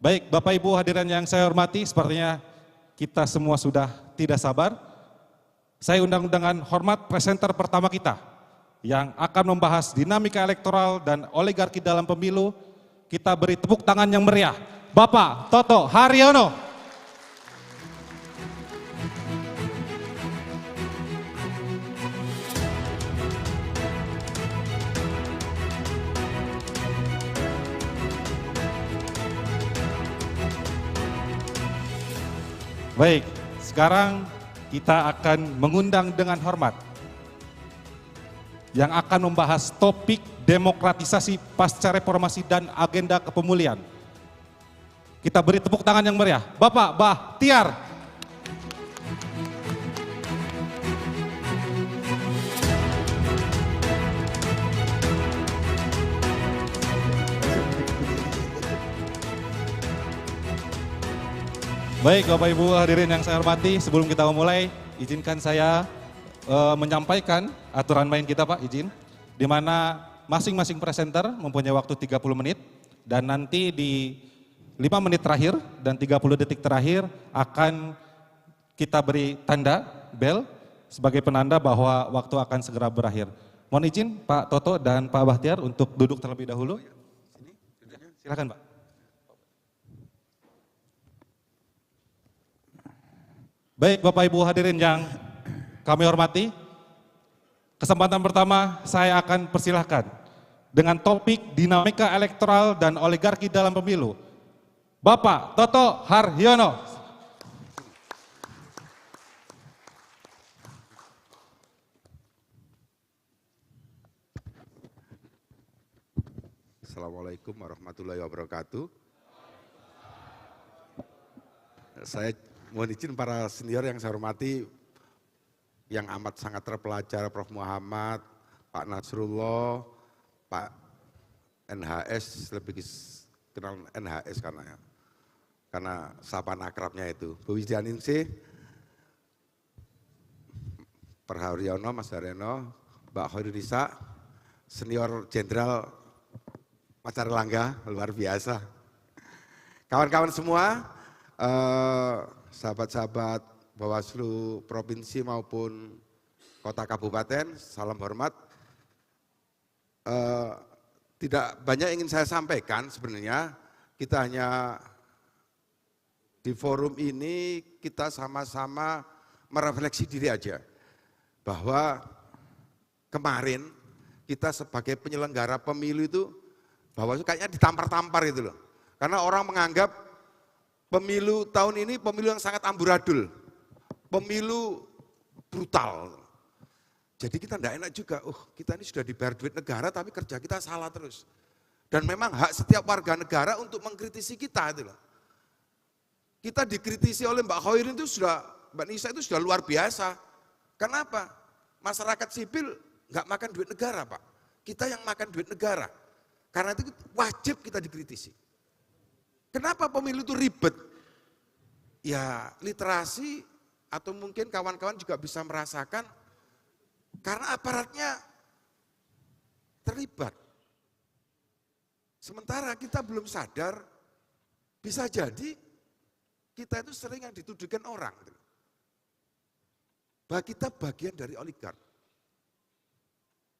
Baik, Bapak Ibu hadirin yang saya hormati, sepertinya kita semua sudah tidak sabar. Saya undang dengan hormat presenter pertama kita yang akan membahas dinamika elektoral dan oligarki dalam pemilu. Kita beri tepuk tangan yang meriah. Bapak Toto Haryono. Baik, sekarang kita akan mengundang dengan hormat yang akan membahas topik demokratisasi pasca reformasi dan agenda kepemulihan. Kita beri tepuk tangan yang meriah. Bapak Bahtiar. Baik Bapak Ibu hadirin yang saya hormati, sebelum kita memulai, izinkan saya menyampaikan aturan main kita Pak, izin. Di mana masing-masing presenter mempunyai waktu 30 menit dan nanti di 5 menit terakhir dan 30 detik terakhir akan kita beri tanda bel sebagai penanda bahwa waktu akan segera berakhir. Mohon izin Pak Toto dan Pak Bahtiar untuk duduk terlebih dahulu. Silakan Pak. Baik Bapak Ibu hadirin yang kami hormati, kesempatan pertama saya akan persilahkan dengan topik dinamika elektoral dan oligarki dalam pemilu. Bapak Toto Haryono. Assalamualaikum warahmatullahi wabarakatuh. Saya mohon izin para senior yang saya hormati, yang amat sangat terpelajar, Prof. Muhammad, Pak Nasrullah, Pak NHS, lebih kenal NHS karena sapaan akrabnya itu. Bu Wisdianingsih, Pak Haryono, Mas Haryono, Mbak Hoirunisa, senior jenderal Mas Erlangga, luar biasa. Kawan-kawan semua, sahabat-sahabat Bawaslu Provinsi maupun Kota Kabupaten, salam hormat. Tidak banyak ingin saya sampaikan sebenarnya, kita hanya di forum ini kita sama-sama merefleksi diri aja. Bahwa kemarin kita sebagai penyelenggara pemilu itu, Bawaslu kayaknya ditampar-tampar gitu loh. Karena orang menganggap pemilu tahun ini pemilu yang sangat amburadul, pemilu brutal. Jadi kita tidak enak juga, kita ini sudah dibayar duit negara tapi kerja kita salah terus. Dan memang hak setiap warga negara untuk mengkritisi kita itu loh. Kita dikritisi oleh Mbak Khoirin itu sudah, Mbak Nisa itu sudah luar biasa. Kenapa? Masyarakat sipil nggak makan duit negara Pak. Kita yang makan duit negara. Karena itu wajib kita dikritisi. Kenapa pemilu itu ribet? Ya literasi atau mungkin kawan-kawan juga bisa merasakan karena aparatnya terlibat. Sementara kita belum sadar, bisa jadi kita itu sering yang dituduhkan orang. Bahwa kita bagian dari oligark.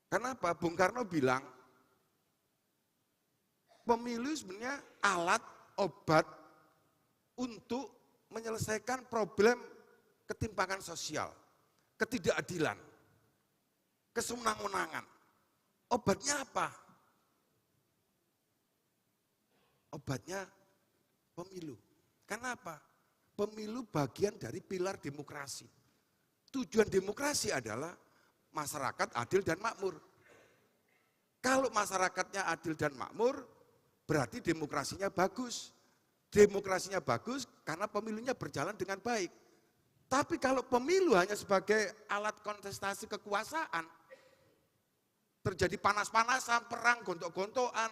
Kenapa? Bung Karno bilang, pemilu sebenarnya alat, obat untuk menyelesaikan problem ketimpangan sosial, ketidakadilan, kesenang-menangan. Obatnya apa? Obatnya pemilu. Kenapa? Pemilu bagian dari pilar demokrasi. Tujuan demokrasi adalah masyarakat adil dan makmur. Kalau masyarakatnya adil dan makmur, berarti demokrasinya bagus. Demokrasinya bagus karena pemilunya berjalan dengan baik. Tapi kalau pemilu hanya sebagai alat kontestasi kekuasaan, terjadi panas-panasan, perang, gontok-gontokan.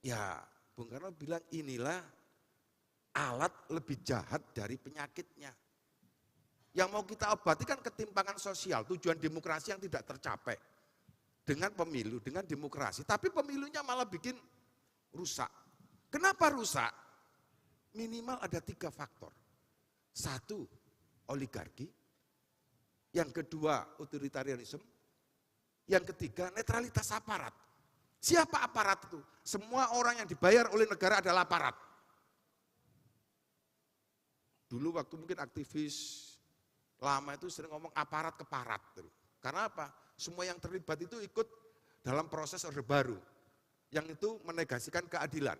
Ya, Bung Karno bilang inilah alat lebih jahat dari penyakitnya. Yang mau kita obati kan ketimpangan sosial, tujuan demokrasi yang tidak tercapai. Dengan pemilu, dengan demokrasi. Tapi pemilunya malah bikin rusak. Kenapa rusak? Minimal ada 3 faktor. 1, oligarki. Yang kedua, otoritarianisme. Yang ketiga, netralitas aparat. Siapa aparat itu? Semua orang yang dibayar oleh negara adalah aparat. Dulu waktu mungkin aktivis lama itu sering ngomong aparat keparat. Karena apa? Semua yang terlibat itu ikut dalam proses Orde Baru. Yang itu menegasikan keadilan.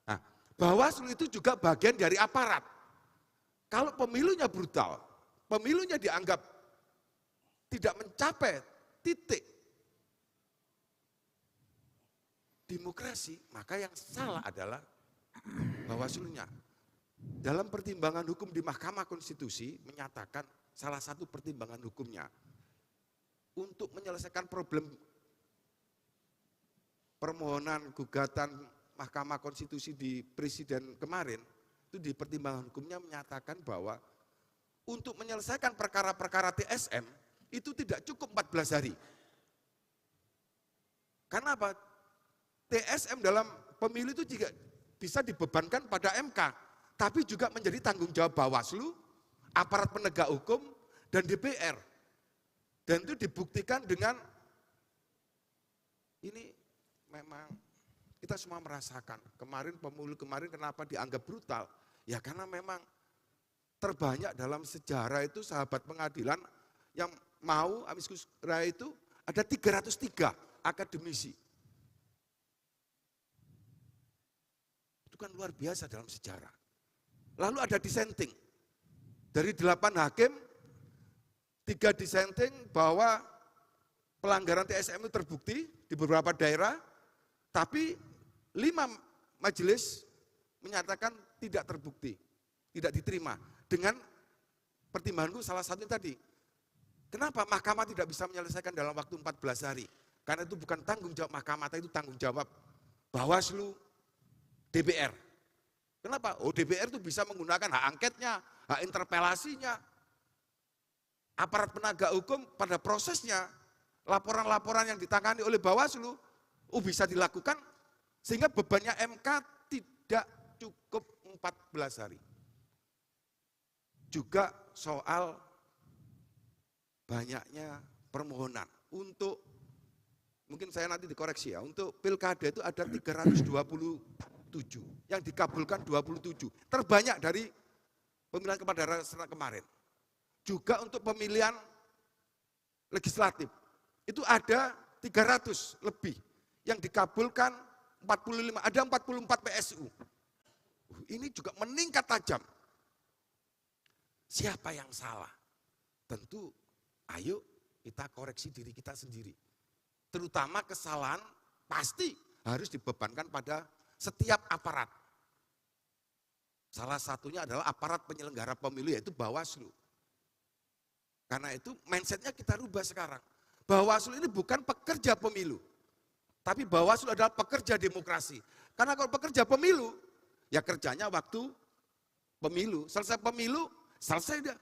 Nah, Bawaslu itu juga bagian dari aparat. Kalau pemilunya brutal, pemilunya dianggap tidak mencapai titik demokrasi, maka yang salah adalah Bawaslunya. Dalam pertimbangan hukum di Mahkamah Konstitusi menyatakan salah satu pertimbangan hukumnya untuk menyelesaikan problem permohonan gugatan Mahkamah Konstitusi di Presiden kemarin, itu di pertimbangan hukumnya menyatakan bahwa untuk menyelesaikan perkara-perkara TSM itu tidak cukup 14 hari. Karena apa? TSM dalam pemilu itu juga bisa dibebankan pada MK, tapi juga menjadi tanggung jawab Bawaslu, aparat penegak hukum, dan DPR. Dan itu dibuktikan dengan ini memang kita semua merasakan. Kemarin pemilu kemarin kenapa dianggap brutal? Ya karena memang terbanyak dalam sejarah itu sahabat pengadilan yang mau amicus curiae itu ada 303 akademisi. Itu kan luar biasa dalam sejarah. Lalu ada dissenting. Dari 8 hakim, 3 dissenting bahwa pelanggaran TSM itu terbukti di beberapa daerah, tapi 5 majelis menyatakan tidak terbukti, tidak diterima. Dengan pertimbanganku salah satu tadi, kenapa mahkamah tidak bisa menyelesaikan dalam waktu 14 hari? Karena itu bukan tanggung jawab mahkamah, itu tanggung jawab Bawaslu, DPR. Kenapa? Oh DPR itu bisa menggunakan hak angketnya, hak interpelasinya. Aparat penegak hukum pada prosesnya, laporan-laporan yang ditangani oleh Bawaslu, bisa dilakukan sehingga bebannya MK tidak cukup 14 hari. Juga soal banyaknya permohonan untuk, mungkin saya nanti dikoreksi ya, untuk pilkada itu ada 327, yang dikabulkan 27, terbanyak dari pemilihan kepala daerah serentak kemarin. Juga untuk pemilihan legislatif, itu ada 300 lebih, yang dikabulkan 45, ada 44 PSU. Ini juga meningkat tajam. Siapa yang salah? Tentu ayo kita koreksi diri kita sendiri. Terutama kesalahan pasti harus dibebankan pada setiap aparat. Salah satunya adalah aparat penyelenggara pemilu, yaitu Bawaslu. Karena itu mindsetnya kita rubah sekarang. Bawaslu ini bukan pekerja pemilu, tapi Bawaslu adalah pekerja demokrasi. Karena kalau pekerja pemilu, ya kerjanya waktu pemilu. Selesai pemilu, selesai dia.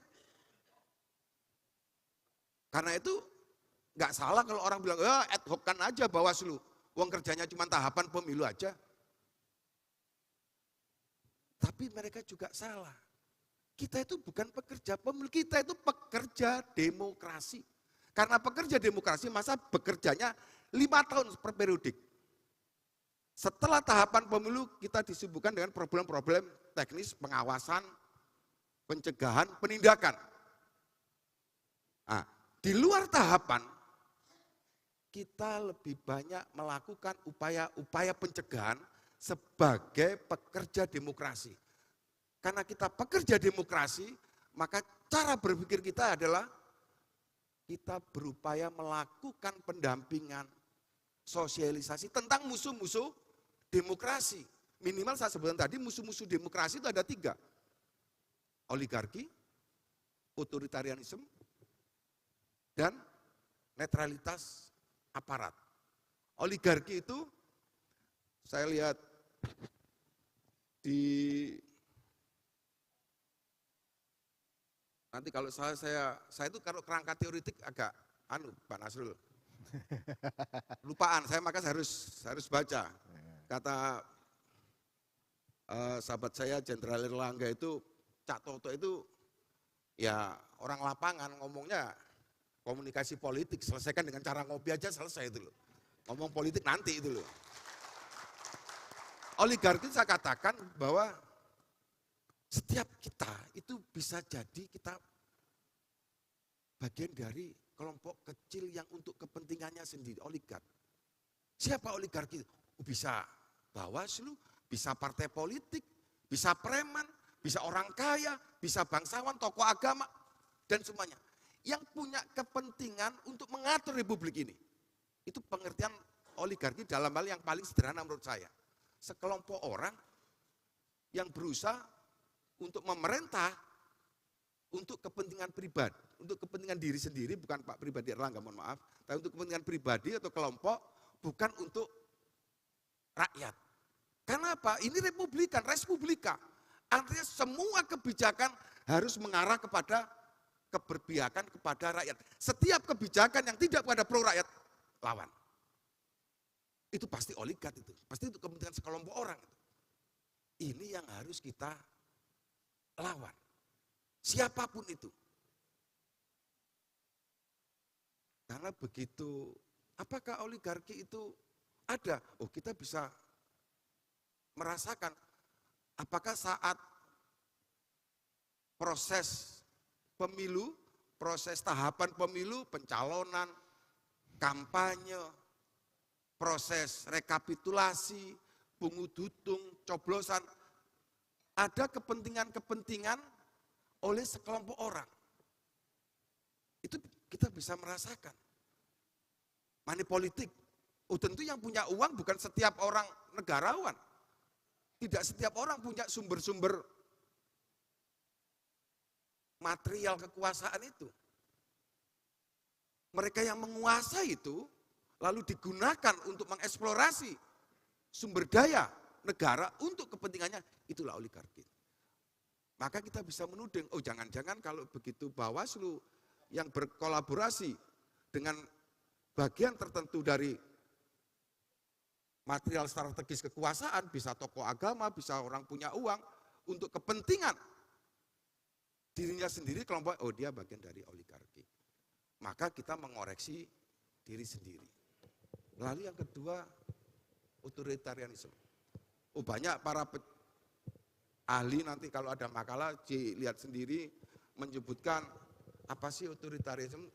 Karena itu nggak salah kalau orang bilang, ad hoc kan aja Bawaslu. Uang kerjanya cuma tahapan pemilu aja. Tapi mereka juga salah. Kita itu bukan pekerja pemilu, kita itu pekerja demokrasi. Karena pekerja demokrasi masa bekerjanya 5 tahun per periodik. Setelah tahapan pemilu kita disibukkan dengan problem-problem teknis, pengawasan, pencegahan, penindakan. Nah, di luar tahapan kita lebih banyak melakukan upaya-upaya pencegahan sebagai pekerja demokrasi. Karena kita pekerja demokrasi, maka cara berpikir kita adalah kita berupaya melakukan pendampingan, sosialisasi tentang musuh-musuh demokrasi. Minimal saya sebutkan tadi musuh-musuh demokrasi itu ada 3. Oligarki, otoritarianisme, dan netralitas aparat. Oligarki itu saya lihat di nanti kalau saya itu kalau kerangka teoritik agak Pak Nasrul. Lupaan, saya maka harus baca. Kata sahabat saya Jenderal Erlangga itu, Cak Toto itu ya orang lapangan ngomongnya komunikasi politik, selesaikan dengan cara ngopi aja selesai itu loh. Ngomong politik nanti itu loh. Oligarki saya katakan bahwa setiap kita itu bisa jadi kita bagian dari kelompok kecil yang untuk kepentingannya sendiri, oligark. Siapa oligarki? Bisa Bawaslu, bisa partai politik, bisa preman, bisa orang kaya, bisa bangsawan, tokoh agama, dan semuanya. Yang punya kepentingan untuk mengatur republik ini. Itu pengertian oligarki dalam hal yang paling sederhana menurut saya. Sekelompok orang yang berusaha untuk memerintah untuk kepentingan pribadi, untuk kepentingan diri sendiri, bukan Pak pribadi Erlangga, mohon maaf, tapi untuk kepentingan pribadi atau kelompok, bukan untuk rakyat. Karena apa? Ini republikan, respublika. Artinya semua kebijakan harus mengarah kepada keberpihakan kepada rakyat. Setiap kebijakan yang tidak pada pro rakyat, lawan. Itu pasti oligark itu, pasti itu kepentingan sekelompok orang. Ini yang harus kita lawan. Siapapun itu. Karena begitu, apakah oligarki itu ada? Oh, kita bisa merasakan apakah saat proses pemilu, proses tahapan pemilu, pencalonan, kampanye, proses rekapitulasi, pungut hitung, coblosan, ada kepentingan-kepentingan oleh sekelompok orang. Itu kita bisa merasakan. Money politik. Oh, tentu yang punya uang bukan setiap orang negarawan. Tidak setiap orang punya sumber-sumber material kekuasaan itu. Mereka yang menguasai itu lalu digunakan untuk mengeksplorasi sumber daya negara untuk kepentingannya, itulah oligarki. Maka kita bisa menuding, oh jangan-jangan kalau begitu Bawaslu yang berkolaborasi dengan bagian tertentu dari material strategis kekuasaan, bisa tokoh agama, bisa orang punya uang, untuk kepentingan dirinya sendiri, kelompok, oh dia bagian dari oligarki. Maka kita mengoreksi diri sendiri. Lalu yang kedua, otoritarianisme. Oh banyak para ahli nanti kalau ada makalah dilihat sendiri menyebutkan apa sih otoritarianisme.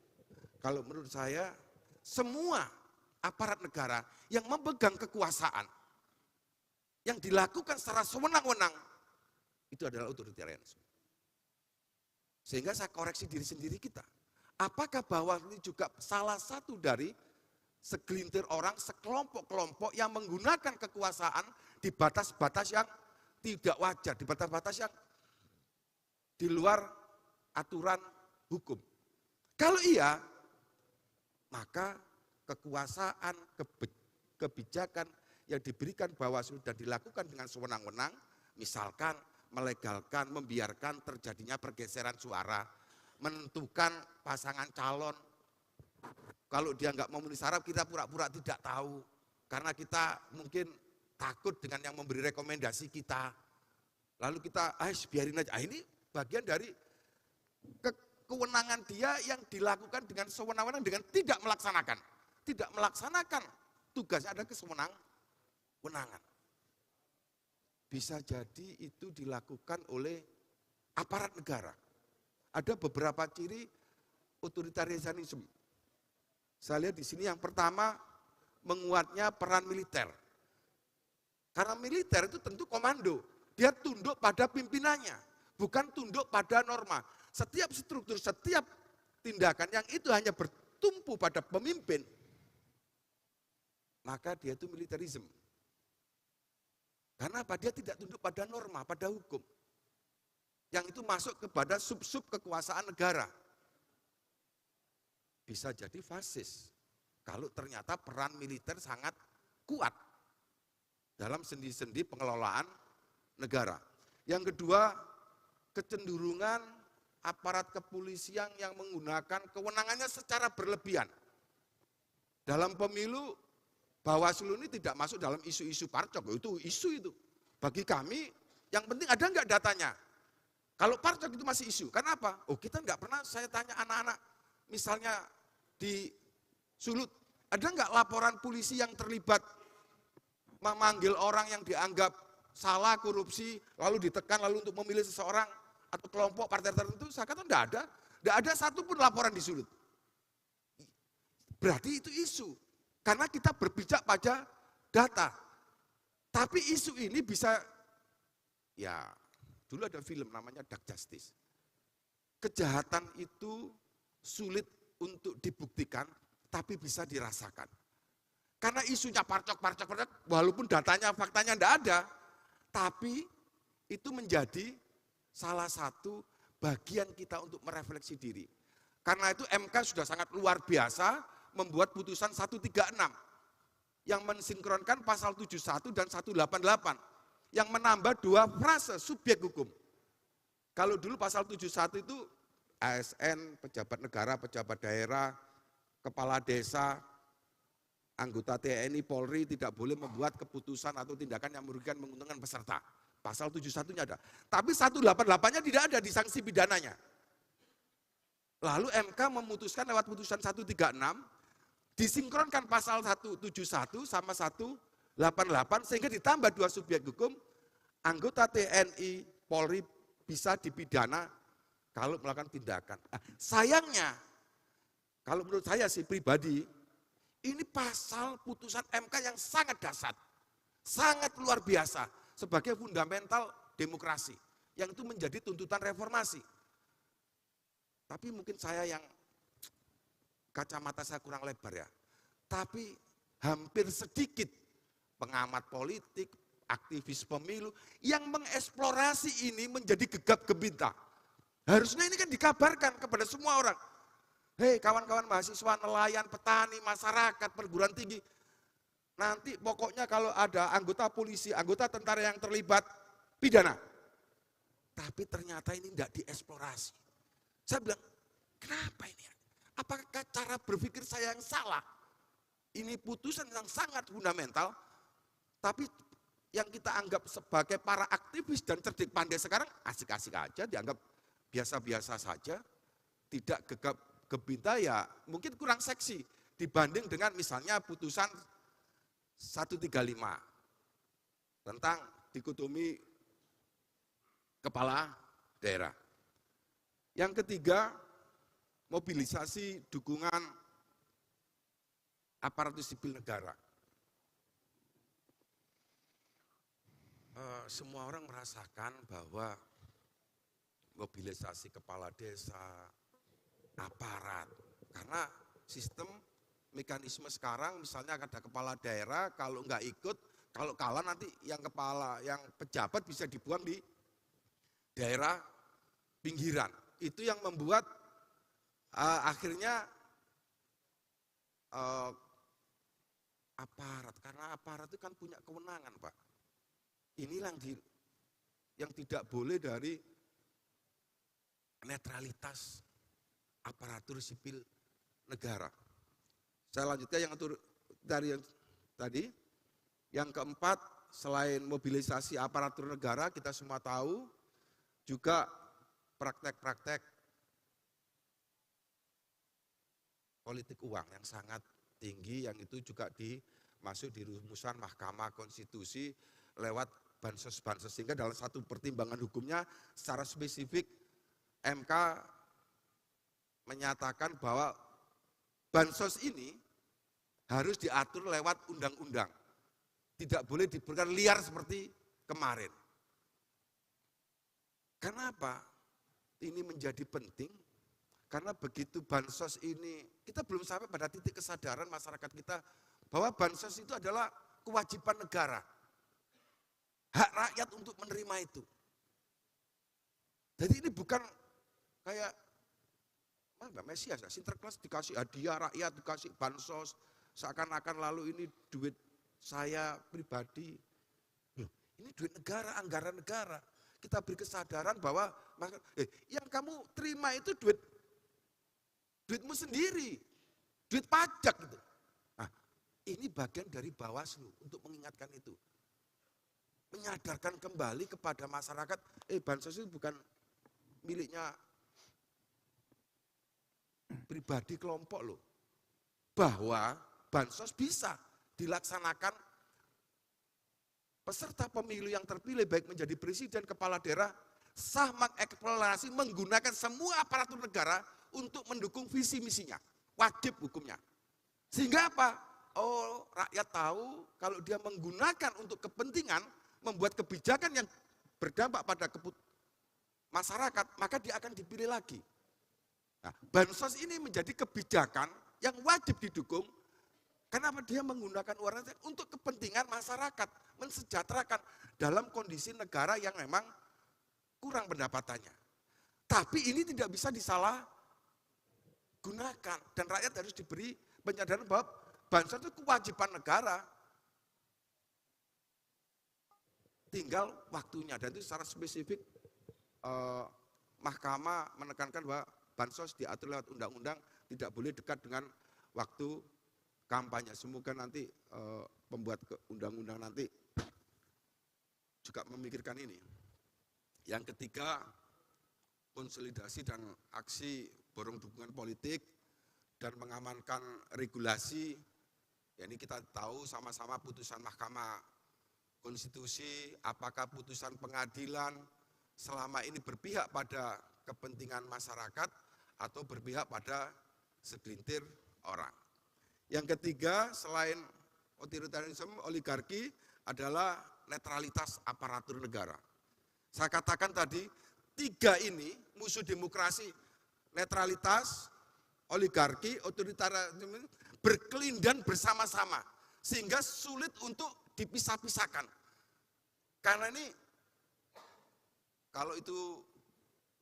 Kalau menurut saya semua aparat negara yang memegang kekuasaan yang dilakukan secara sewenang-wenang itu adalah otoritarianisme. Sehingga saya koreksi diri sendiri kita. Apakah Bawaslu ini juga salah satu dari segelintir orang, sekelompok-kelompok yang menggunakan kekuasaan di batas-batas yang tidak wajar, di batas-batas yang di luar aturan hukum. Kalau iya, maka kekuasaan, kebijakan yang diberikan Bawaslu dan dilakukan dengan sewenang-wenang, misalkan melegalkan, membiarkan terjadinya pergeseran suara, menentukan pasangan calon. Kalau dia nggak memenuhi syarat, kita pura-pura tidak tahu. Karena kita mungkin takut dengan yang memberi rekomendasi kita. Lalu kita, biarin aja. Ini bagian dari kewenangan dia yang dilakukan dengan sewenang-wenang, dengan tidak melaksanakan. Tidak melaksanakan tugasnya, ada kesewenang-wenangan. Bisa jadi itu dilakukan oleh aparat negara. Ada beberapa ciri otoritarianisme. Saya lihat di sini yang pertama, menguatnya peran militer. Karena militer itu tentu komando, dia tunduk pada pimpinannya, bukan tunduk pada norma. Setiap struktur, setiap tindakan yang itu hanya bertumpu pada pemimpin, maka dia itu militerisme. Karena apa? Dia tidak tunduk pada norma, pada hukum. Yang itu masuk kepada sub-sub kekuasaan negara. Bisa jadi fasis. Kalau ternyata peran militer sangat kuat dalam sendi-sendi pengelolaan negara. Yang kedua, kecenderungan aparat kepolisian yang menggunakan kewenangannya secara berlebihan. Dalam pemilu, Bawaslu ini tidak masuk dalam isu-isu parcok, itu isu itu. Bagi kami, Yang penting ada nggak datanya? Kalau parcok itu masih isu, karena apa? Oh kita nggak pernah, saya tanya anak-anak, misalnya di Sulut, ada nggak laporan polisi yang terlibat memanggil orang yang dianggap salah korupsi, lalu ditekan lalu untuk memilih seseorang atau kelompok partai tertentu? Saya kata enggak ada. Enggak ada satupun laporan di Sulut. Berarti itu isu. Karena kita berpijak pada data. Tapi isu ini bisa, ya dulu ada film namanya Dark Justice. Kejahatan itu sulit untuk dibuktikan, tapi bisa dirasakan. Karena isunya parcok, walaupun datanya, faktanya enggak ada, tapi itu menjadi salah satu bagian kita untuk merefleksi diri. Karena itu MK sudah sangat luar biasa membuat putusan 136 yang mensinkronkan pasal 71 dan 188 yang menambah 2 frase subjek hukum. Kalau dulu pasal 71 itu ASN, pejabat negara, pejabat daerah, kepala desa, anggota TNI, Polri tidak boleh membuat keputusan atau tindakan yang merugikan menguntungkan peserta. Pasal 71-nya ada. Tapi 188-nya tidak ada di sanksi pidananya. Lalu MK memutuskan lewat putusan 136, disinkronkan pasal 171 sama 188 sehingga ditambah 2 subjek hukum, anggota TNI, Polri bisa dipidana kalau melakukan tindakan. Nah, sayangnya, kalau menurut saya sih pribadi, ini pasal putusan MK yang sangat dasar, sangat luar biasa sebagai fundamental demokrasi, yang itu menjadi tuntutan reformasi. Tapi mungkin saya yang kacamata saya kurang lebar ya, tapi hampir sedikit pengamat politik, aktivis pemilu yang mengeksplorasi ini menjadi gegap gempita. Harusnya ini kan dikabarkan kepada semua orang. Hei kawan-kawan mahasiswa, nelayan, petani, masyarakat, perguruan tinggi. Nanti pokoknya kalau ada anggota polisi, anggota tentara yang terlibat, pidana. Tapi ternyata ini tidak dieksplorasi. Saya bilang, kenapa ini? Apakah cara berpikir saya yang salah? Ini putusan yang sangat fundamental, tapi yang kita anggap sebagai para aktivis dan cerdik pandai sekarang asik-asik aja, dianggap biasa-biasa saja, tidak gegap gempita ya mungkin kurang seksi dibanding dengan misalnya putusan 135 tentang dikotomi kepala daerah. Yang ketiga, mobilisasi dukungan aparatur sipil negara. Semua orang merasakan bahwa mobilisasi kepala desa, aparat, karena sistem mekanisme sekarang misalnya ada kepala daerah, kalau nggak ikut, kalau kalah nanti yang kepala, yang pejabat bisa dibuang di daerah pinggiran. Itu yang membuat akhirnya aparat, karena aparat itu kan punya kewenangan Pak. Inilah yang tidak boleh dari netralitas aparatur sipil negara. Saya lanjutkan yang dari yang tadi. Yang keempat, selain mobilisasi aparatur negara, kita semua tahu juga praktek-praktek politik uang yang sangat tinggi, yang itu juga masuk di rumusan Mahkamah Konstitusi lewat bansos-bansos, sehingga dalam satu pertimbangan hukumnya secara spesifik MK menyatakan bahwa bansos ini harus diatur lewat undang-undang. Tidak boleh diberikan liar seperti kemarin. Kenapa? Ini menjadi penting, karena begitu bansos ini, kita belum sampai pada titik kesadaran masyarakat kita bahwa bansos itu adalah kewajiban negara. Hak rakyat untuk menerima itu. Jadi ini bukan kayak Mesias, Sinterklas dikasih hadiah, rakyat dikasih bansos, seakan-akan lalu ini duit saya pribadi. Loh, ini duit negara, anggaran negara. Kita beri kesadaran bahwa yang kamu terima itu duitmu sendiri, duit pajak gitu. Nah, ini bagian dari Bawaslu untuk mengingatkan itu. menyadarkan kembali kepada masyarakat, bansos itu bukan miliknya pribadi kelompok loh. Bahwa bansos bisa dilaksanakan peserta pemilu yang terpilih baik menjadi presiden, kepala daerah, sah mengeksplorasi menggunakan semua aparatur negara untuk mendukung visi misinya. Wajib hukumnya. Sehingga apa? Oh, rakyat tahu kalau dia menggunakan untuk kepentingan membuat kebijakan yang berdampak pada masyarakat, maka dia akan dipilih lagi. Nah, bansos ini menjadi kebijakan yang wajib didukung. Kenapa dia menggunakan uang untuk kepentingan masyarakat, mensejahterakan dalam kondisi negara yang memang kurang pendapatannya. Tapi ini tidak bisa disalahgunakan dan rakyat harus diberi penyadaran bahwa bansos itu kewajiban negara. Tinggal waktunya dan itu secara spesifik mahkamah menekankan bahwa bansos diatur lewat undang-undang, tidak boleh dekat dengan waktu kampanye. Semoga nanti pembuat undang-undang nanti juga memikirkan ini. Yang ketiga, konsolidasi dan aksi borong dukungan politik dan mengamankan regulasi. Ya, ini kita tahu sama-sama putusan Mahkamah Konstitusi, apakah putusan pengadilan selama ini berpihak pada kepentingan masyarakat atau berpihak pada segelintir orang. Yang ketiga, selain otoritarianisme, oligarki adalah netralitas aparatur negara. Saya katakan tadi, tiga ini musuh demokrasi, netralitas, oligarki, otoritarianisme berkelindan bersama-sama. Sehingga sulit untuk dipisah-pisahkan. Karena ini, kalau itu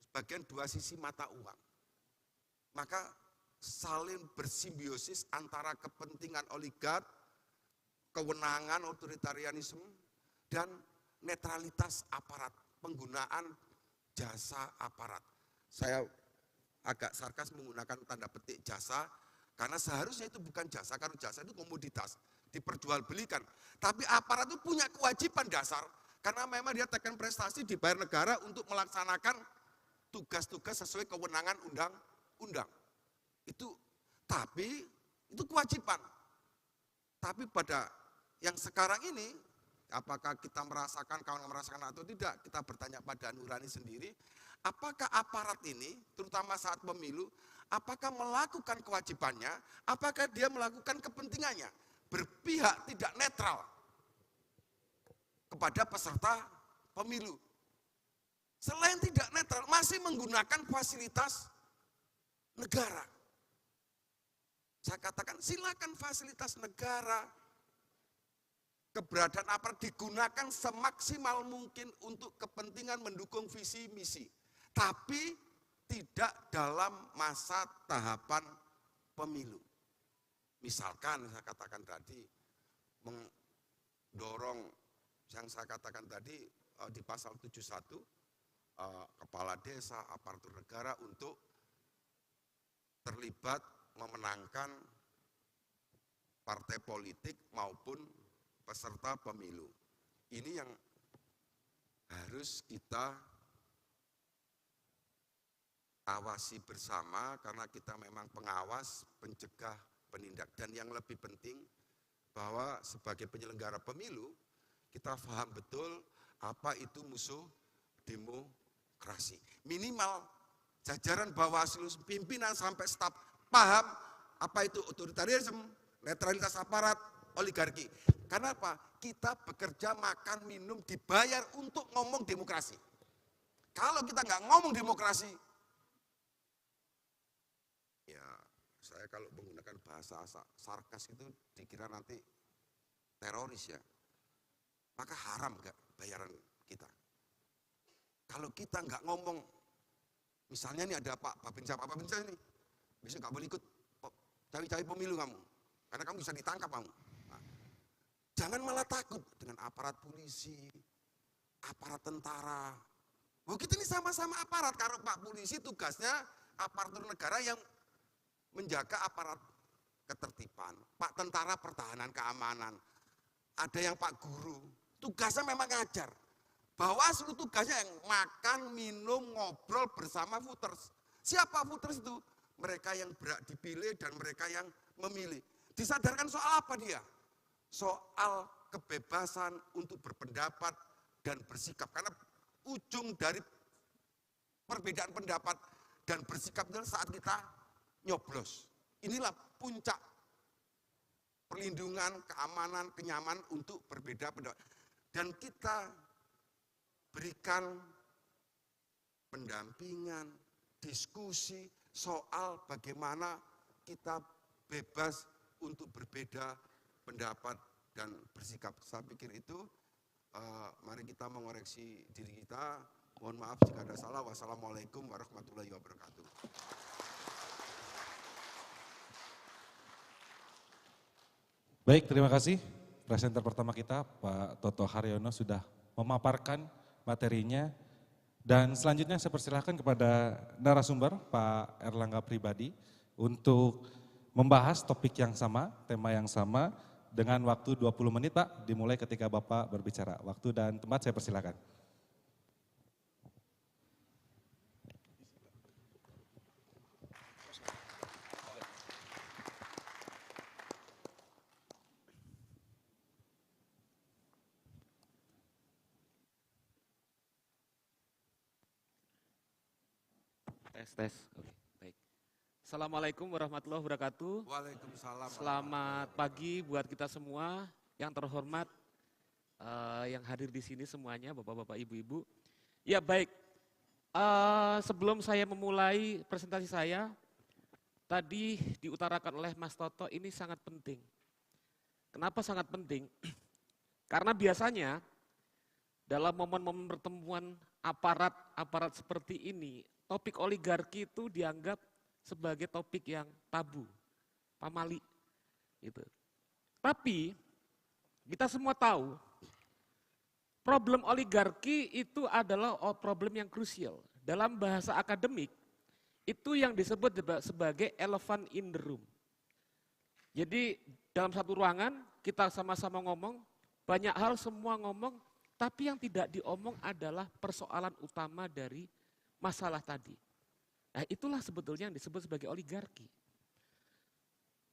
sebagian dua sisi mata uang, maka saling bersimbiosis antara kepentingan oligark, kewenangan otoritarianisme, dan netralitas aparat, penggunaan jasa aparat. Saya agak sarkas menggunakan tanda petik jasa, karena seharusnya itu bukan jasa, karena jasa itu komoditas, diperjualbelikan. Tapi aparat itu punya kewajiban dasar, karena memang dia tekan prestasi dibayar negara untuk melaksanakan tugas-tugas sesuai kewenangan undang-undang. Tapi itu kewajiban. Tapi pada yang sekarang ini, apakah kita merasakan, kawan merasakan atau tidak, kita bertanya pada nurani sendiri, apakah aparat ini, terutama saat pemilu, apakah melakukan kewajibannya, apakah dia melakukan kepentingannya, berpihak tidak netral kepada peserta pemilu. Selain tidak netral, masih menggunakan fasilitas negara. Saya katakan silakan fasilitas negara, keberadaan aparat digunakan semaksimal mungkin untuk kepentingan mendukung visi misi. Tapi tidak dalam masa tahapan pemilu. Misalkan saya katakan tadi, mendorong yang saya katakan tadi di pasal 71, kepala desa, aparatur negara untuk terlibat memenangkan partai politik maupun peserta pemilu. Ini yang harus kita awasi bersama karena kita memang pengawas, pencegah, penindak. Dan yang lebih penting bahwa sebagai penyelenggara pemilu kita paham betul apa itu musuh demokrasi. Minimal jajaran Bawaslu, pimpinan sampai staf paham apa itu otoritarianisme, netralitas aparat, oligarki. Karena apa? Kita bekerja, makan, minum, dibayar untuk ngomong demokrasi. Kalau kita nggak ngomong demokrasi, ya saya kalau menggunakan bahasa sarkas itu dikira nanti teroris ya. Maka haram nggak bayaran kita. Kalau kita nggak ngomong, misalnya nih ada Pak Babinsa ini, besok nggak boleh ikut cawe-cawe pemilu kamu, karena kamu bisa ditangkap kamu. Nah, jangan malah takut dengan aparat polisi, aparat tentara. Oh kita ini sama-sama aparat, karena Pak polisi tugasnya aparatur negara yang menjaga aparat ketertiban, Pak tentara pertahanan keamanan, ada yang Pak guru, tugasnya memang ngajar. Bawaslu tugasnya yang makan, minum, ngobrol bersama voters. Siapa voters itu? Mereka yang berhak dipilih dan mereka yang memilih. Disadarkan soal apa dia? Soal kebebasan untuk berpendapat dan bersikap. Karena ujung dari perbedaan pendapat dan bersikap adalah saat kita nyoblos. Inilah puncak perlindungan, keamanan, kenyamanan untuk berbeda pendapat. Dan kita berikan pendampingan, diskusi soal bagaimana kita bebas untuk berbeda pendapat dan bersikap. Saya pikir itu, mari kita mengoreksi diri kita. Mohon maaf jika ada salah. Wassalamualaikum warahmatullahi wabarakatuh. Baik, terima kasih. Presenter pertama kita, Pak Toto Haryono sudah memaparkan materinya. Dan selanjutnya saya persilahkan kepada narasumber, Pak Erlangga Pribadi, untuk membahas topik yang sama, tema yang sama, dengan waktu 20 menit Pak, dimulai ketika Bapak berbicara. Waktu dan tempat saya persilahkan. Tes. Oke, baik. Assalamualaikum warahmatullahi wabarakatuh. Waalaikumsalam. Selamat pagi buat kita semua. Yang terhormat, yang hadir di sini semuanya, bapak-bapak, ibu-ibu. Ya baik, sebelum saya memulai presentasi saya, tadi diutarakan oleh Mas Toto ini sangat penting. Kenapa sangat penting? Karena biasanya dalam momen-momen pertemuan aparat seperti ini, topik oligarki itu dianggap sebagai topik yang tabu, pamali. Gitu. Tapi kita semua tahu problem oligarki itu adalah problem yang krusial. Dalam bahasa akademik itu yang disebut sebagai elephant in the room. Jadi dalam satu ruangan kita sama-sama ngomong, banyak hal semua ngomong, tapi yang tidak diomong adalah persoalan utama dari masalah tadi. Nah, itulah sebetulnya yang disebut sebagai oligarki.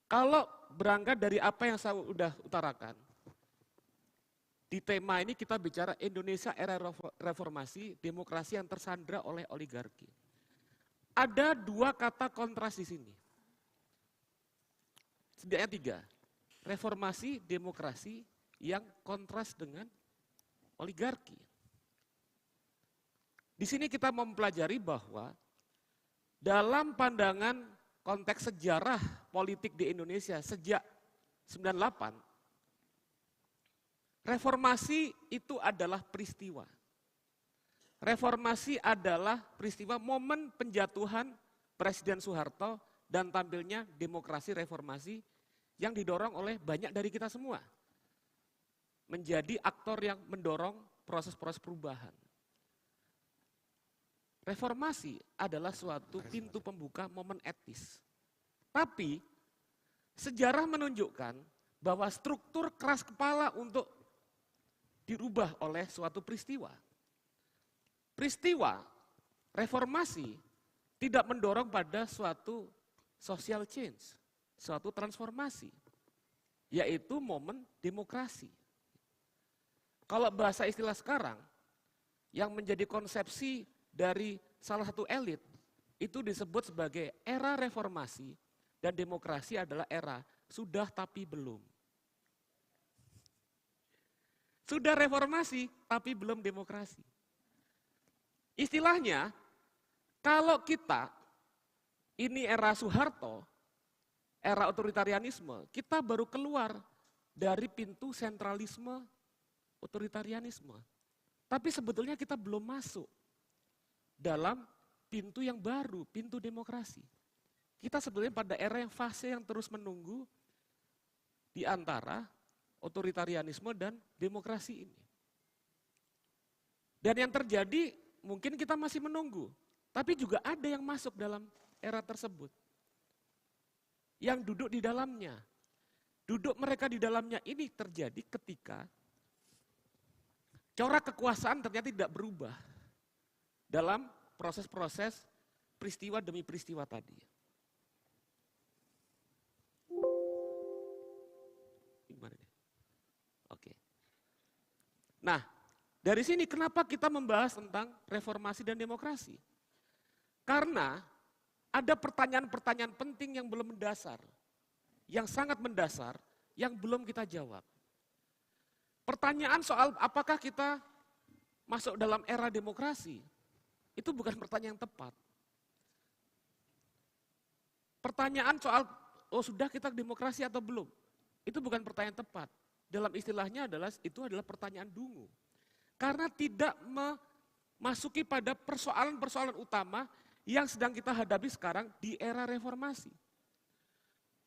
Kalau berangkat dari apa yang saya sudah utarakan, di tema ini kita bicara Indonesia era reformasi, demokrasi yang tersandra oleh oligarki. Ada dua kata kontras di sini. Setidaknya tiga. Reformasi, demokrasi yang kontras dengan oligarki. Di sini kita mempelajari bahwa dalam pandangan konteks sejarah politik di Indonesia sejak 98, reformasi itu adalah peristiwa. Reformasi adalah peristiwa momen penjatuhan Presiden Soeharto dan tampilnya demokrasi reformasi yang didorong oleh banyak dari kita semua. Menjadi aktor yang mendorong proses-proses perubahan. Reformasi adalah suatu pintu pembuka momen etis. Tapi sejarah menunjukkan bahwa struktur keras kepala untuk dirubah oleh suatu peristiwa. Peristiwa reformasi tidak mendorong pada suatu social change, suatu transformasi, yaitu momen demokrasi. Kalau bahasa istilah sekarang, yang menjadi konsepsi dari salah satu elit, itu disebut sebagai era reformasi dan demokrasi adalah era sudah tapi belum. Sudah reformasi tapi belum demokrasi. Istilahnya, kalau kita ini era Soeharto, era otoritarianisme, kita baru keluar dari pintu sentralisme otoritarianisme. Tapi sebetulnya kita belum masuk dalam pintu yang baru, pintu demokrasi. Kita sebetulnya pada era yang fase yang terus menunggu di antara otoritarianisme dan demokrasi ini. Dan yang terjadi mungkin kita masih menunggu, tapi juga ada yang masuk dalam era tersebut. Yang duduk di dalamnya. Duduk mereka di dalamnya ini terjadi ketika corak kekuasaan ternyata tidak berubah dalam proses-proses peristiwa demi peristiwa tadi. Gimana nih? Oke. Nah, dari sini kenapa kita membahas tentang reformasi dan demokrasi? Karena ada pertanyaan-pertanyaan penting yang belum mendasar, yang sangat mendasar, yang belum kita jawab. Pertanyaan soal apakah kita masuk dalam era demokrasi, itu bukan pertanyaan yang tepat. Pertanyaan soal, oh sudah kita demokrasi atau belum, itu bukan pertanyaan tepat. Dalam istilahnya itu adalah pertanyaan dungu. Karena tidak memasuki pada persoalan-persoalan utama yang sedang kita hadapi sekarang di era reformasi.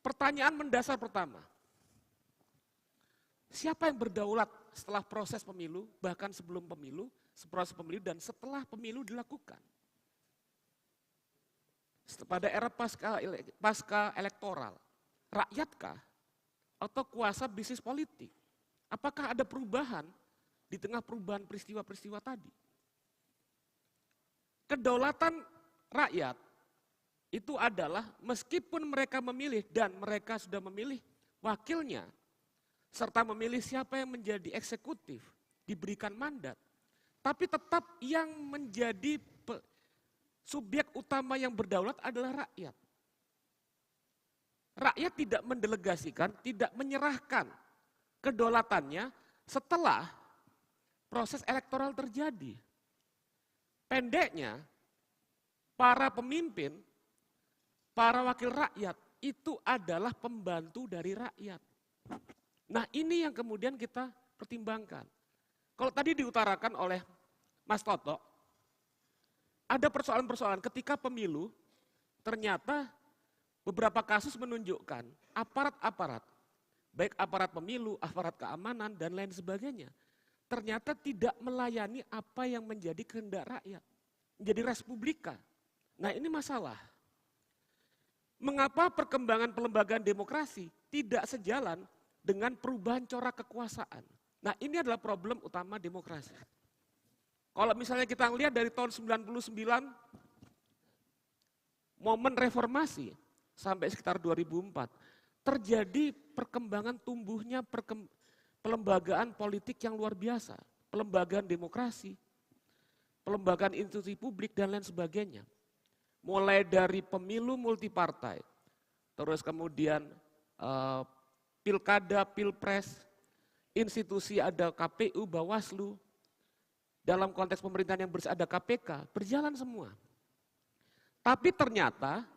Pertanyaan mendasar pertama, siapa yang berdaulat setelah proses pemilu, bahkan sebelum pemilu, proses pemilu dan setelah pemilu dilakukan? Pada era pasca elektoral, rakyatkah atau kuasa bisnis politik? Apakah ada perubahan di tengah perubahan peristiwa-peristiwa tadi? Kedaulatan rakyat itu adalah meskipun mereka memilih dan mereka sudah memilih wakilnya, serta memilih siapa yang menjadi eksekutif, diberikan mandat, tapi tetap yang menjadi subjek utama yang berdaulat adalah rakyat. Rakyat tidak mendelegasikan, tidak menyerahkan kedaulatannya setelah proses elektoral terjadi. Pendeknya, para pemimpin, para wakil rakyat itu adalah pembantu dari rakyat. Nah ini yang kemudian kita pertimbangkan. Kalau tadi diutarakan oleh Mas Toto, ada persoalan-persoalan ketika pemilu, ternyata beberapa kasus menunjukkan aparat-aparat, baik aparat pemilu, aparat keamanan, dan lain sebagainya, ternyata tidak melayani apa yang menjadi kehendak rakyat, menjadi res publica. Nah ini masalah. Mengapa perkembangan pelembagaan demokrasi tidak sejalan dengan perubahan corak kekuasaan? Nah ini adalah problem utama demokrasi. Kalau misalnya kita lihat dari tahun 99, momen reformasi sampai sekitar 2004, terjadi perkembangan tumbuhnya pelembagaan politik yang luar biasa, pelembagaan demokrasi, pelembagaan institusi publik dan lain sebagainya. Mulai dari pemilu multipartai, terus kemudian pilkada, pilpres, institusi ada KPU, Bawaslu, dalam konteks pemerintahan yang ada KPK, berjalan semua. Tapi ternyata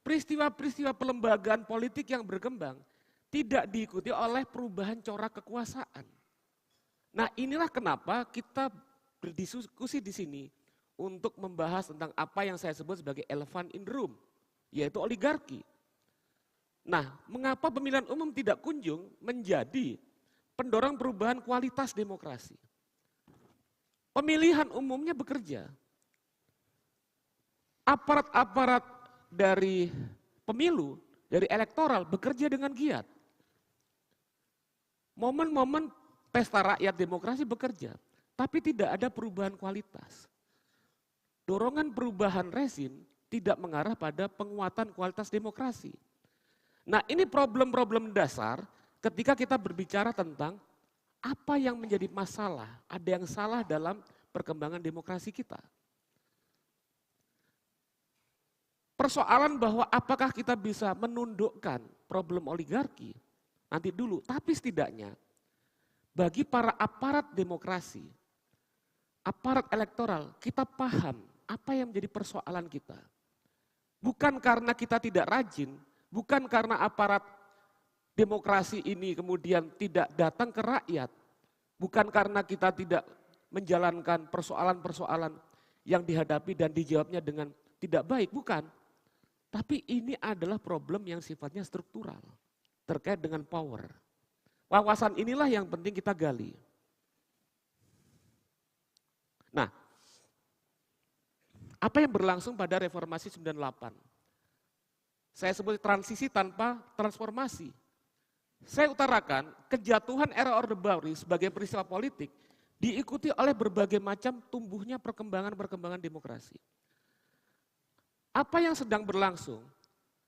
peristiwa-peristiwa pelembagaan politik yang berkembang tidak diikuti oleh perubahan corak kekuasaan. Nah inilah kenapa kita berdiskusi di sini untuk membahas tentang apa yang saya sebut sebagai elephant in the room, yaitu oligarki. Nah, mengapa pemilihan umum tidak kunjung menjadi pendorong perubahan kualitas demokrasi? Pemilihan umumnya bekerja. Aparat-aparat dari pemilu, dari elektoral bekerja dengan giat. Momen-momen pesta rakyat demokrasi bekerja, tapi tidak ada perubahan kualitas. Dorongan perubahan rezim tidak mengarah pada penguatan kualitas demokrasi. Nah ini problem-problem dasar ketika kita berbicara tentang apa yang menjadi masalah, ada yang salah dalam perkembangan demokrasi kita. Persoalan bahwa apakah kita bisa menundukkan problem oligarki, nanti dulu, tapi setidaknya bagi para aparat demokrasi, aparat elektoral, kita paham apa yang menjadi persoalan kita. Bukan karena kita tidak rajin, bukan karena aparat demokrasi ini kemudian tidak datang ke rakyat, bukan karena kita tidak menjalankan persoalan-persoalan yang dihadapi dan dijawabnya dengan tidak baik, bukan. Tapi ini adalah problem yang sifatnya struktural, terkait dengan power. Wawasan inilah yang penting kita gali. Nah, apa yang berlangsung pada reformasi 98? Saya sebut transisi tanpa transformasi. Saya utarakan kejatuhan era Orde Baru sebagai peristiwa politik diikuti oleh berbagai macam tumbuhnya perkembangan demokrasi. Apa yang sedang berlangsung,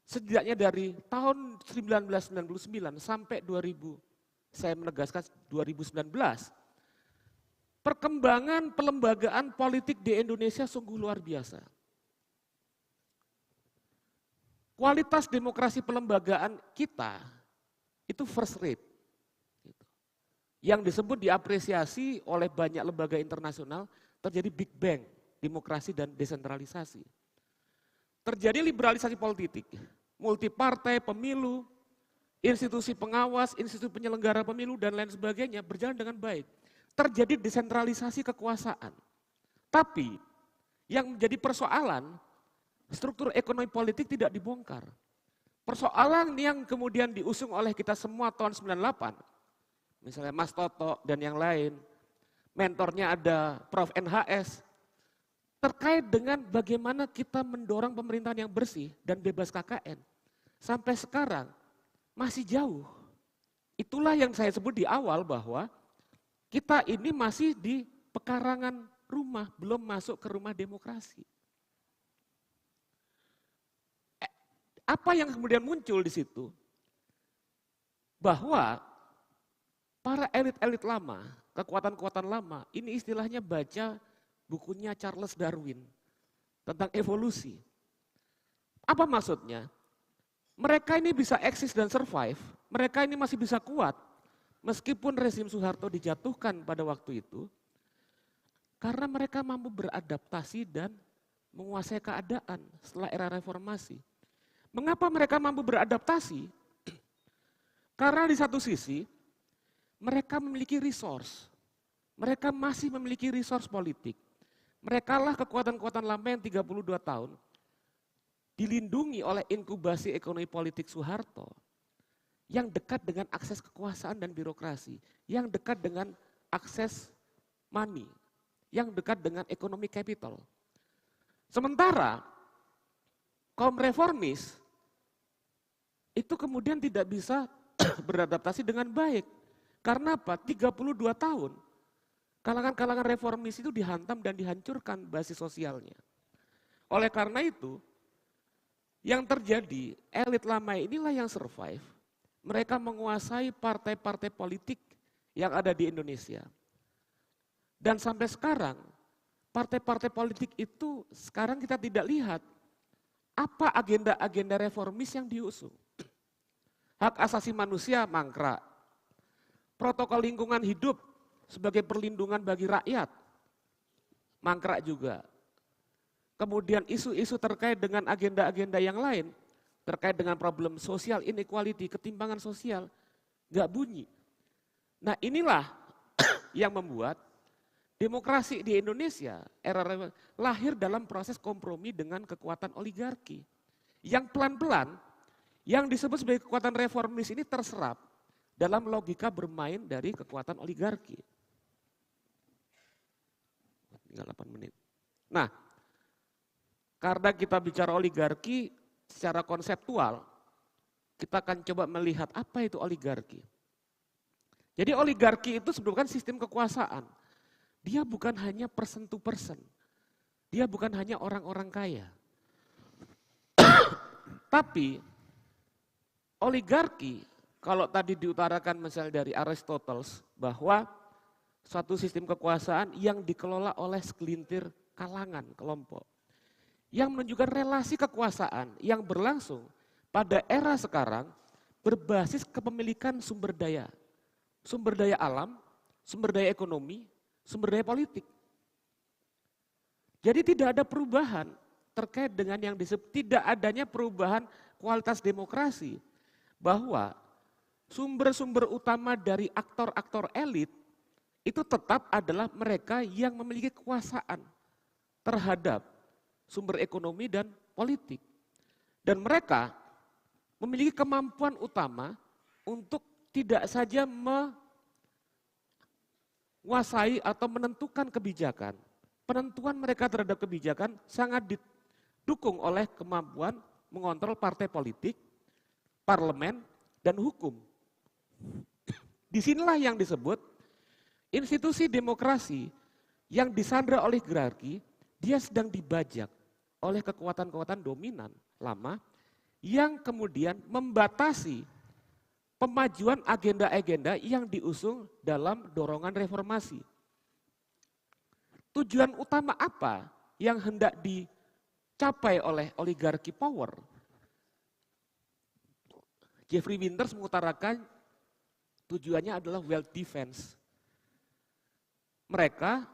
setidaknya dari tahun 1999 sampai 2000, saya menegaskan 2019, perkembangan pelembagaan politik di Indonesia sungguh luar biasa. Kualitas demokrasi pelembagaan kita itu first rate. Yang disebut diapresiasi oleh banyak lembaga internasional terjadi Big Bang, demokrasi dan desentralisasi. Terjadi liberalisasi politik, multipartai, pemilu, institusi pengawas, institusi penyelenggara pemilu dan lain sebagainya berjalan dengan baik. Terjadi desentralisasi kekuasaan. Tapi yang menjadi persoalan, struktur ekonomi politik tidak dibongkar. Persoalan yang kemudian diusung oleh kita semua tahun 98, misalnya Mas Toto dan yang lain, mentornya ada Prof. NHS, terkait dengan bagaimana kita mendorong pemerintahan yang bersih dan bebas KKN. Sampai sekarang masih jauh. Itulah yang saya sebut di awal bahwa kita ini masih di pekarangan rumah, belum masuk ke rumah demokrasi. Apa yang kemudian muncul di situ? Bahwa para elit-elit lama, kekuatan-kekuatan lama, ini istilahnya baca bukunya Charles Darwin tentang evolusi. Apa maksudnya? Mereka ini bisa eksis dan survive, mereka ini masih bisa kuat, meskipun rezim Soeharto dijatuhkan pada waktu itu, karena mereka mampu beradaptasi dan menguasai keadaan setelah era reformasi. Mengapa mereka mampu beradaptasi? Karena di satu sisi, mereka memiliki resource. Mereka masih memiliki resource politik. Mereka lah kekuatan-kekuatan lama yang 32 tahun dilindungi oleh inkubasi ekonomi politik Soeharto yang dekat dengan akses kekuasaan dan birokrasi, yang dekat dengan akses money, yang dekat dengan ekonomi capital. Sementara kaum reformis itu kemudian tidak bisa beradaptasi dengan baik. Karena apa? 32 tahun kalangan-kalangan reformis itu dihantam dan dihancurkan basis sosialnya. Oleh karena itu, yang terjadi, elit lama inilah yang survive. Mereka menguasai partai-partai politik yang ada di Indonesia. Dan sampai sekarang, partai-partai politik itu sekarang kita tidak lihat apa agenda-agenda reformis yang diusung. Hak asasi manusia mangkrak. Protokol lingkungan hidup sebagai perlindungan bagi rakyat mangkrak juga. Kemudian isu-isu terkait dengan agenda-agenda yang lain, terkait dengan problem sosial inequality, ketimpangan sosial, nggak bunyi. Nah inilah yang membuat demokrasi di Indonesia lahir dalam proses kompromi dengan kekuatan oligarki. Yang pelan-pelan, yang disebut sebagai kekuatan reformis ini terserap dalam logika bermain dari kekuatan oligarki. Tinggal 8 menit. Nah, karena kita bicara oligarki secara konseptual, kita akan coba melihat apa itu oligarki. Jadi oligarki itu sebenarnya sistem kekuasaan. Dia bukan hanya person to person. Dia bukan hanya orang-orang kaya. Tapi oligarki, kalau tadi diutarakan misalnya dari Aristoteles, bahwa suatu sistem kekuasaan yang dikelola oleh segelintir kalangan, kelompok. Yang menunjukkan relasi kekuasaan yang berlangsung pada era sekarang berbasis kepemilikan sumber daya. Sumber daya alam, sumber daya ekonomi, sumber daya politik. Jadi tidak ada perubahan terkait dengan yang disebut tidak adanya perubahan kualitas demokrasi. Bahwa sumber-sumber utama dari aktor-aktor elit itu tetap adalah mereka yang memiliki kekuasaan terhadap sumber ekonomi dan politik. Dan mereka memiliki kemampuan utama untuk tidak saja menguasai atau menentukan kebijakan. Penentuan mereka terhadap kebijakan sangat didukung oleh kemampuan mengontrol partai politik, parlemen, dan hukum. Disinilah yang disebut Institusi demokrasi yang disandra oleh oligarki, dia sedang dibajak oleh kekuatan-kekuatan dominan lama yang kemudian membatasi pemajuan agenda-agenda yang diusung dalam dorongan reformasi. Tujuan utama apa yang hendak dicapai oleh oligarki power? Jeffrey Winters mengutarakan tujuannya adalah wealth defense. Mereka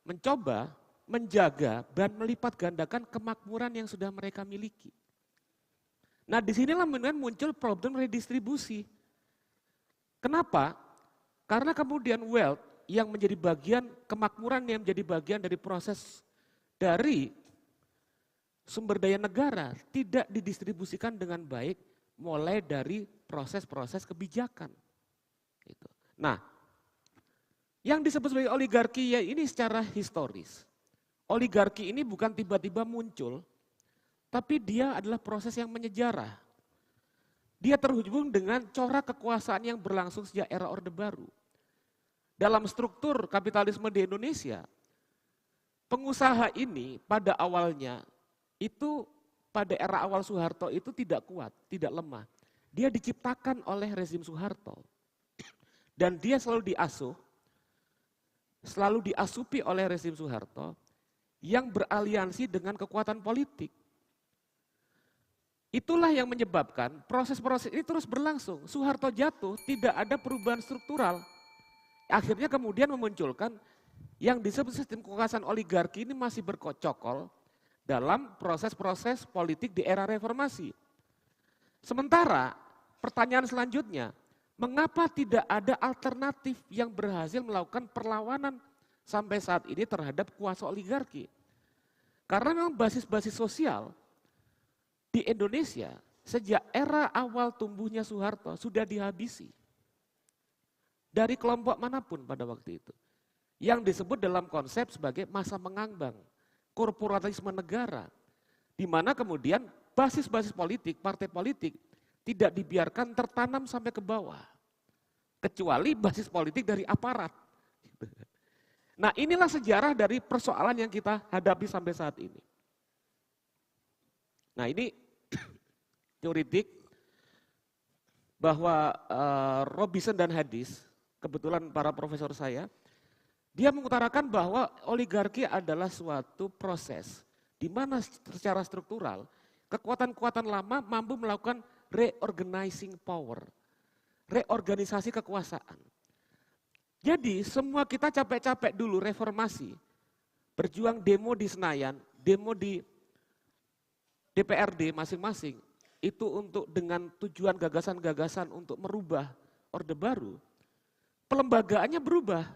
mencoba menjaga dan melipat gandakan kemakmuran yang sudah mereka miliki. Nah, disinilah muncul problem redistribusi. Kenapa? Karena kemudian wealth yang menjadi bagian, kemakmuran yang menjadi bagian dari proses dari sumber daya negara tidak didistribusikan dengan baik mulai dari proses-proses kebijakan. Gitu. Nah, yang disebut sebagai oligarki ya ini secara historis. Oligarki ini bukan tiba-tiba muncul, tapi dia adalah proses yang menyejarah. Dia terhubung dengan corak kekuasaan yang berlangsung sejak era Orde Baru. Dalam struktur kapitalisme di Indonesia, pengusaha ini pada awalnya itu pada era awal Soeharto itu tidak kuat, tidak lemah. Dia diciptakan oleh rezim Soeharto. Dan dia selalu diasupi oleh rezim Soeharto yang beraliansi dengan kekuatan politik. Itulah yang menyebabkan proses-proses ini terus berlangsung. Soeharto jatuh, tidak ada perubahan struktural. Akhirnya kemudian memunculkan yang disebut sistem kekuasaan oligarki ini masih berkocokol dalam proses-proses politik di era reformasi. Sementara pertanyaan selanjutnya, mengapa tidak ada alternatif yang berhasil melakukan perlawanan sampai saat ini terhadap kuasa oligarki? Karena memang basis-basis sosial di Indonesia sejak era awal tumbuhnya Soeharto sudah dihabisi. Dari kelompok manapun pada waktu itu. Yang disebut dalam konsep sebagai masa mengambang, korporatisme negara. Di mana kemudian basis-basis politik, partai politik tidak dibiarkan tertanam sampai ke bawah. Kecuali basis politik dari aparat. Nah, inilah sejarah dari persoalan yang kita hadapi sampai saat ini. Nah, ini teoritik bahwa Robinson dan Hadis, kebetulan para profesor saya, dia mengutarakan bahwa oligarki adalah suatu proses di mana secara struktural kekuatan-kekuatan lama mampu melakukan reorganizing power, reorganisasi kekuasaan. Jadi semua kita capek-capek dulu reformasi, berjuang demo di Senayan, demo di DPRD masing-masing, itu untuk dengan tujuan gagasan-gagasan untuk merubah Orde Baru, pelembagaannya berubah.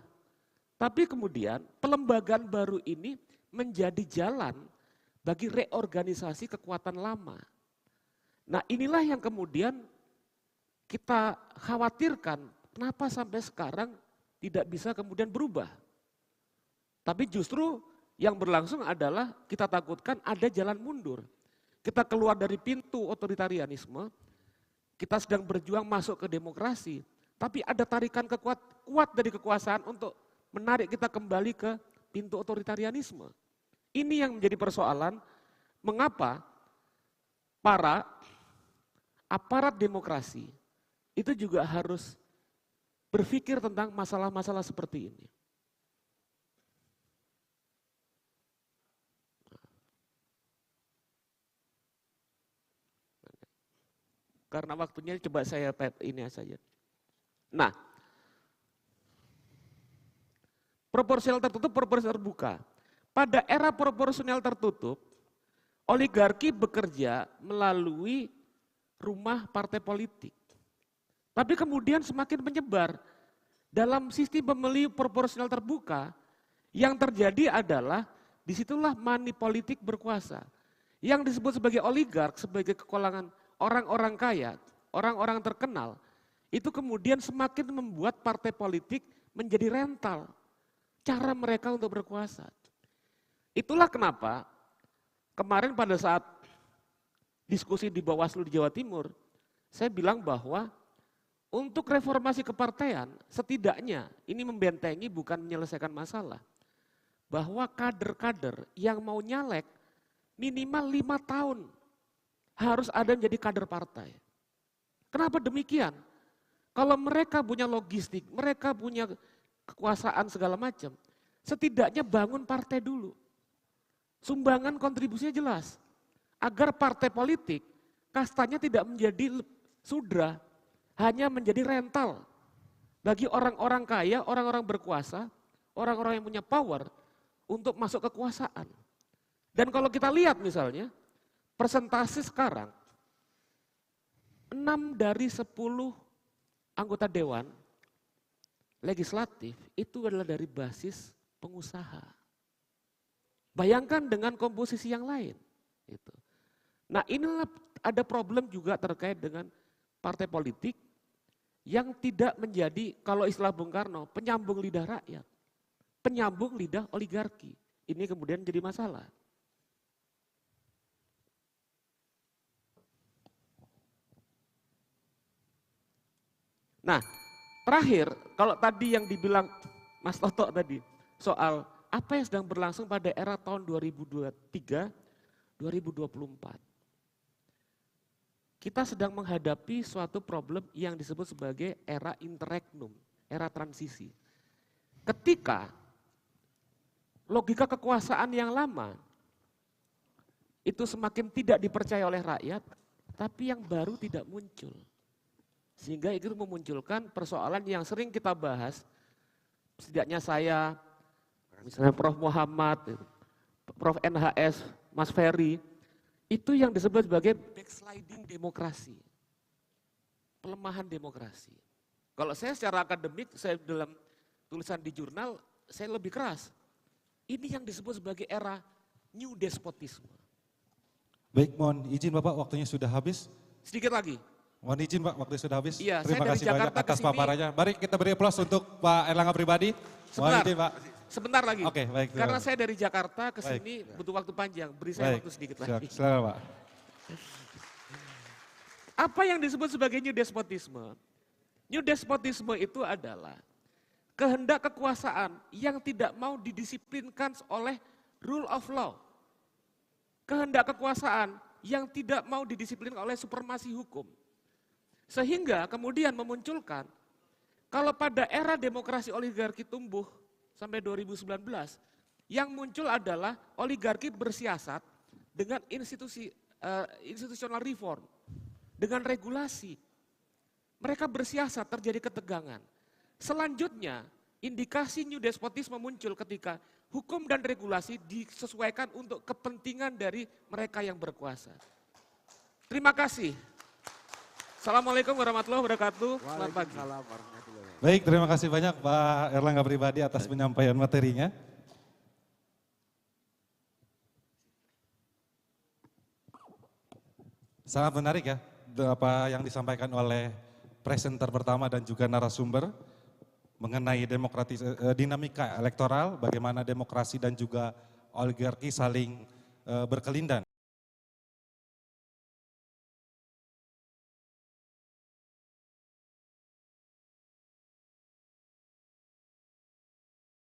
Tapi kemudian pelembagaan baru ini menjadi jalan bagi reorganisasi kekuatan lama. Nah, inilah yang kemudian kita khawatirkan kenapa sampai sekarang tidak bisa kemudian berubah. Tapi justru yang berlangsung adalah kita takutkan ada jalan mundur. Kita keluar dari pintu otoritarianisme, kita sedang berjuang masuk ke demokrasi, tapi ada tarikan kuat dari kekuasaan untuk menarik kita kembali ke pintu otoritarianisme. Ini yang menjadi persoalan mengapa para aparat demokrasi itu juga harus berpikir tentang masalah-masalah seperti ini. Karena waktunya coba saya ini saja. Nah, proporsional tertutup, proporsional terbuka. Pada era proporsional tertutup, oligarki bekerja melalui rumah partai politik. Tapi kemudian semakin menyebar. Dalam sistem pemilu proporsional terbuka, yang terjadi adalah disitulah money politik berkuasa. Yang disebut sebagai oligark, sebagai kekolangan orang-orang kaya, orang-orang terkenal, itu kemudian semakin membuat partai politik menjadi rental. Cara mereka untuk berkuasa. Itulah kenapa kemarin pada saat diskusi di Bawaslu di Jawa Timur, saya bilang bahwa untuk reformasi kepartean setidaknya ini membentengi bukan menyelesaikan masalah. Bahwa kader-kader yang mau nyalek minimal 5 tahun harus ada yang jadi kader partai. Kenapa demikian? Kalau mereka punya logistik, mereka punya kekuasaan segala macam, setidaknya bangun partai dulu. Sumbangan kontribusinya jelas. Agar partai politik kastanya tidak menjadi sudra, hanya menjadi rental bagi orang-orang kaya, orang-orang berkuasa, orang-orang yang punya power untuk masuk kekuasaan. Dan kalau kita lihat misalnya, persentase sekarang 6 dari 10 anggota dewan legislatif itu adalah dari basis pengusaha. Bayangkan dengan komposisi yang lain. Gitu. Nah inilah ada problem juga terkait dengan partai politik yang tidak menjadi, kalau istilah Bung Karno, penyambung lidah rakyat. Penyambung lidah oligarki. Ini kemudian jadi masalah. Nah, terakhir, kalau tadi yang dibilang Mas Toto tadi, soal apa yang sedang berlangsung pada era tahun 2023, 2024. Kita sedang menghadapi suatu problem yang disebut sebagai era interregnum, era transisi. Ketika logika kekuasaan yang lama itu semakin tidak dipercaya oleh rakyat, tapi yang baru tidak muncul. Sehingga itu memunculkan persoalan yang sering kita bahas, setidaknya saya, misalnya Prof. Muhammad, Prof. NHS, Mas Ferry, itu yang disebut sebagai backsliding demokrasi, pelemahan demokrasi. Kalau saya secara akademik, saya dalam tulisan di jurnal, saya lebih keras. Ini yang disebut sebagai era new despotisme. Baik, mohon izin Bapak, waktunya sudah habis. Sedikit lagi. Mohon izin Pak, waktunya sudah habis. Iya, Terima saya dari kasih banyak Jakarta atas ke sini. paparannya. Mari kita beri aplaus untuk Pak Erlangga pribadi. Mohon Sebentar, izin Pak. sebentar lagi. Oke, baik. Karena saya dari Jakarta ke Baik. sini butuh waktu panjang, beri saya Baik, waktu sedikit silakan, lagi. silakan Pak. Apa yang disebut sebagai new despotisme? New despotisme itu adalah kehendak kekuasaan yang tidak mau didisiplinkan oleh rule of law. Kehendak kekuasaan yang tidak mau didisiplinkan oleh supremasi hukum. Sehingga kemudian memunculkan, kalau pada era demokrasi oligarki tumbuh sampai 2019, yang muncul adalah oligarki bersiasat dengan institutional reform, dengan regulasi. Mereka bersiasat, terjadi ketegangan. Selanjutnya, indikasi new despotisme muncul ketika hukum dan regulasi disesuaikan untuk kepentingan dari mereka yang berkuasa. Terima kasih. Assalamualaikum warahmatullahi wabarakatuh. Selamat pagi. Baik, terima kasih banyak Pak Erlangga pribadi atas penyampaian materinya. Sangat menarik ya, apa yang disampaikan oleh presenter pertama dan juga narasumber mengenai dinamika elektoral, bagaimana demokrasi dan juga oligarki saling berkelindan.